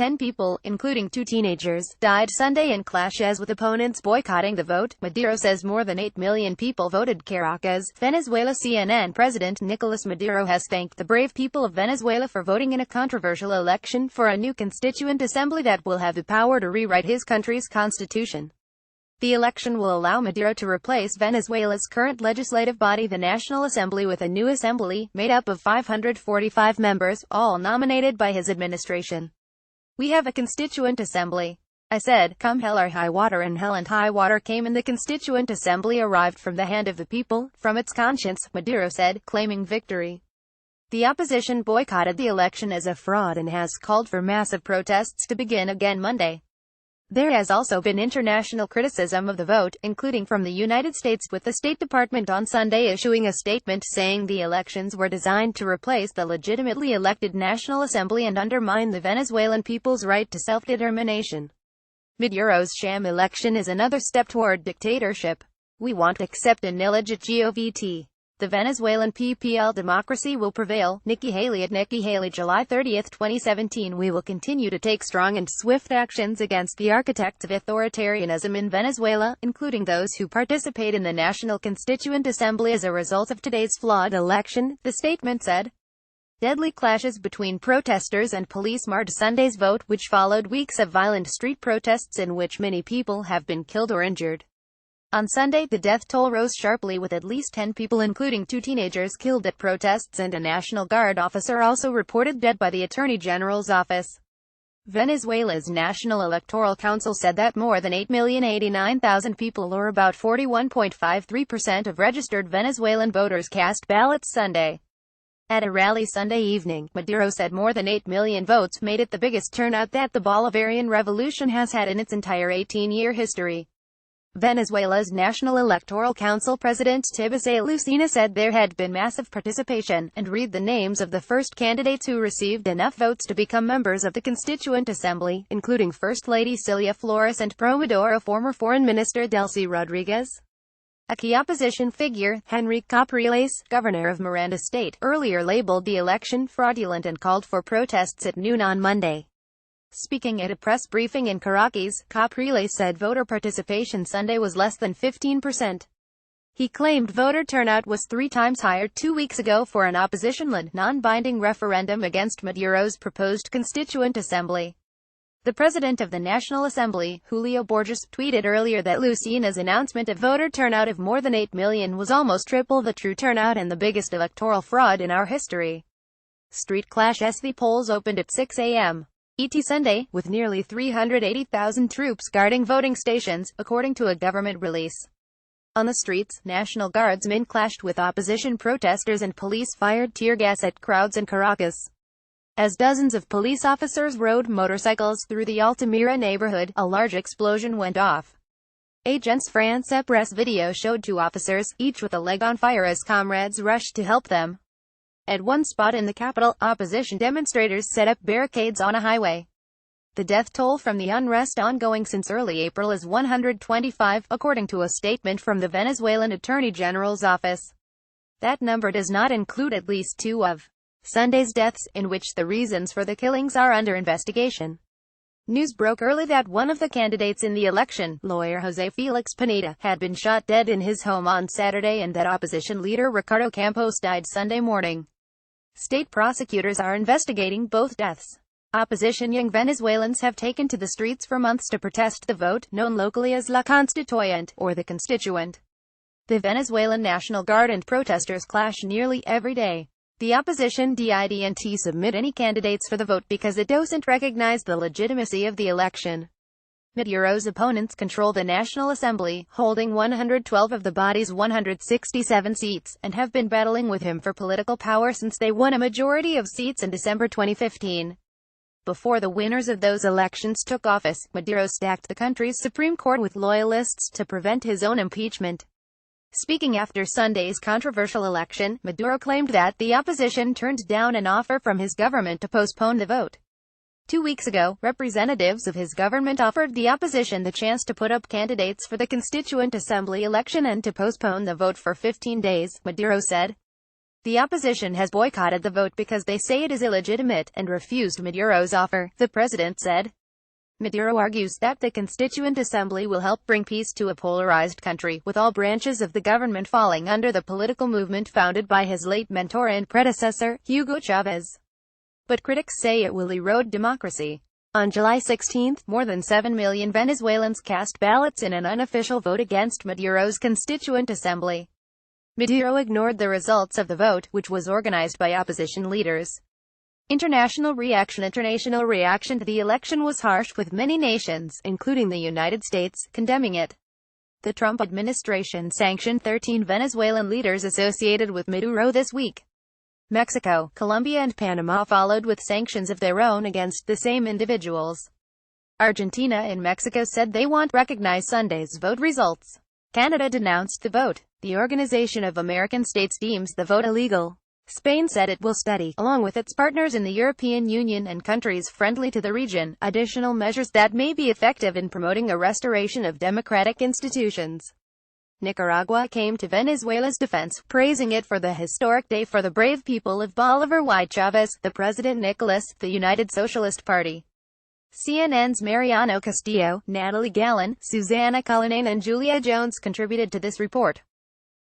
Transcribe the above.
10 people, including 2 teenagers, died Sunday in clashes with opponents boycotting the vote. Maduro says more than 8 million people voted. Caracas, Venezuela. CNN President Nicolas Maduro has thanked the brave people of Venezuela for voting in a controversial election for a new constituent assembly that will have the power to rewrite his country's constitution. The election will allow Maduro to replace Venezuela's current legislative body, the National Assembly, with a new assembly, made up of 545 members, all nominated by his administration. "We have a constituent assembly," I said, "come hell or high water," and hell and high water came, and the constituent assembly arrived from the hand of the people, from its conscience, Maduro said, claiming victory. The opposition boycotted the election as a fraud and has called for massive protests to begin again Monday. There has also been international criticism of the vote, including from the United States, with the State Department on Sunday issuing a statement saying the elections were designed to replace the legitimately elected National Assembly and undermine the Venezuelan people's right to self-determination. Maduro's sham election is another step toward dictatorship. "We won't accept an illegitimate. The Venezuelan PPL democracy will prevail." Nikki Haley at Nikki Haley, July 30, 2017. "We will continue to take strong and swift actions against the architects of authoritarianism in Venezuela, including those who participate in the National Constituent Assembly as a result of today's flawed election," the statement said. Deadly clashes between protesters and police marred Sunday's vote, which followed weeks of violent street protests in which many people have been killed or injured. On Sunday, the death toll rose sharply, with at least 10 people, including 2 teenagers, killed at protests, and a National Guard officer also reported dead by the Attorney General's office. Venezuela's National Electoral Council said that more than 8,089,000 people, or about 41.53% of registered Venezuelan voters, cast ballots Sunday. At a rally Sunday evening, Maduro said more than 8 million votes made it the biggest turnout that the Bolivarian Revolution has had in its entire 18-year history. Venezuela's National Electoral Council President Tibisay Lucena said there had been massive participation, and read the names of the first candidates who received enough votes to become members of the Constituent Assembly, including First Lady Cilia Flores and Promadora former Foreign Minister Delcy Rodriguez. A key opposition figure, Henrique Capriles, governor of Miranda State, earlier labeled the election fraudulent and called for protests at noon on Monday. Speaking at a press briefing in Caracas, Capriles said voter participation Sunday was less than 15%. He claimed voter turnout was 3 times higher 2 weeks ago for an opposition-led, non-binding referendum against Maduro's proposed Constituent Assembly. The president of the National Assembly, Julio Borges, tweeted earlier that Lucena's announcement of voter turnout of more than 8 million was almost triple the true turnout and the biggest electoral fraud in our history. Street clash as the polls opened at 6 a.m. ET Sunday, with nearly 380,000 troops guarding voting stations, according to a government release. On the streets, National Guardsmen clashed with opposition protesters and police fired tear gas at crowds in Caracas. As dozens of police officers rode motorcycles through the Altamira neighborhood, a large explosion went off. Agence France-Presse video showed 2 officers, each with a leg on fire, as comrades rushed to help them. At one spot in the capital, opposition demonstrators set up barricades on a highway. The death toll from the unrest ongoing since early April is 125, according to a statement from the Venezuelan Attorney General's office. That number does not include at least 2 of Sunday's deaths, in which the reasons for the killings are under investigation. News broke early that one of the candidates in the election, lawyer José Felix Pineda, had been shot dead in his home on Saturday, and that opposition leader Ricardo Campos died Sunday morning. State prosecutors are investigating both deaths. Opposition young Venezuelans have taken to the streets for months to protest the vote, known locally as La Constituyente, or the Constituent. The Venezuelan National Guard and protesters clash nearly every day. The opposition didn't submit any candidates for the vote because it doesn't recognize the legitimacy of the election. Maduro's opponents control the National Assembly, holding 112 of the body's 167 seats, and have been battling with him for political power since they won a majority of seats in December 2015. Before the winners of those elections took office, Maduro stacked the country's Supreme Court with loyalists to prevent his own impeachment. Speaking after Sunday's controversial election, Maduro claimed that the opposition turned down an offer from his government to postpone the vote. 2 weeks ago, representatives of his government offered the opposition the chance to put up candidates for the Constituent Assembly election and to postpone the vote for 15 days, Maduro said. The opposition has boycotted the vote because they say it is illegitimate, and refused Maduro's offer, the president said. Maduro argues that the Constituent Assembly will help bring peace to a polarized country, with all branches of the government falling under the political movement founded by his late mentor and predecessor, Hugo Chavez. But critics say it will erode democracy. On July 16, more than 7 million Venezuelans cast ballots in an unofficial vote against Maduro's Constituent Assembly. Maduro ignored the results of the vote, which was organized by opposition leaders. International reaction to the election was harsh, with many nations, including the United States, condemning it. The Trump administration sanctioned 13 Venezuelan leaders associated with Maduro this week. Mexico, Colombia and Panama followed with sanctions of their own against the same individuals. Argentina and Mexico said they won't recognize Sunday's vote results. Canada denounced the vote. The Organization of American States deems the vote illegal. Spain said it will study, along with its partners in the European Union and countries friendly to the region, additional measures that may be effective in promoting a restoration of democratic institutions. Nicaragua came to Venezuela's defense, praising it for the historic day for the brave people of Bolivar Y. Chavez, the President Nicolas, the United Socialist Party. CNN's Mariano Castillo, Natalie Gallon, Susana Cullinan and Julia Jones contributed to this report.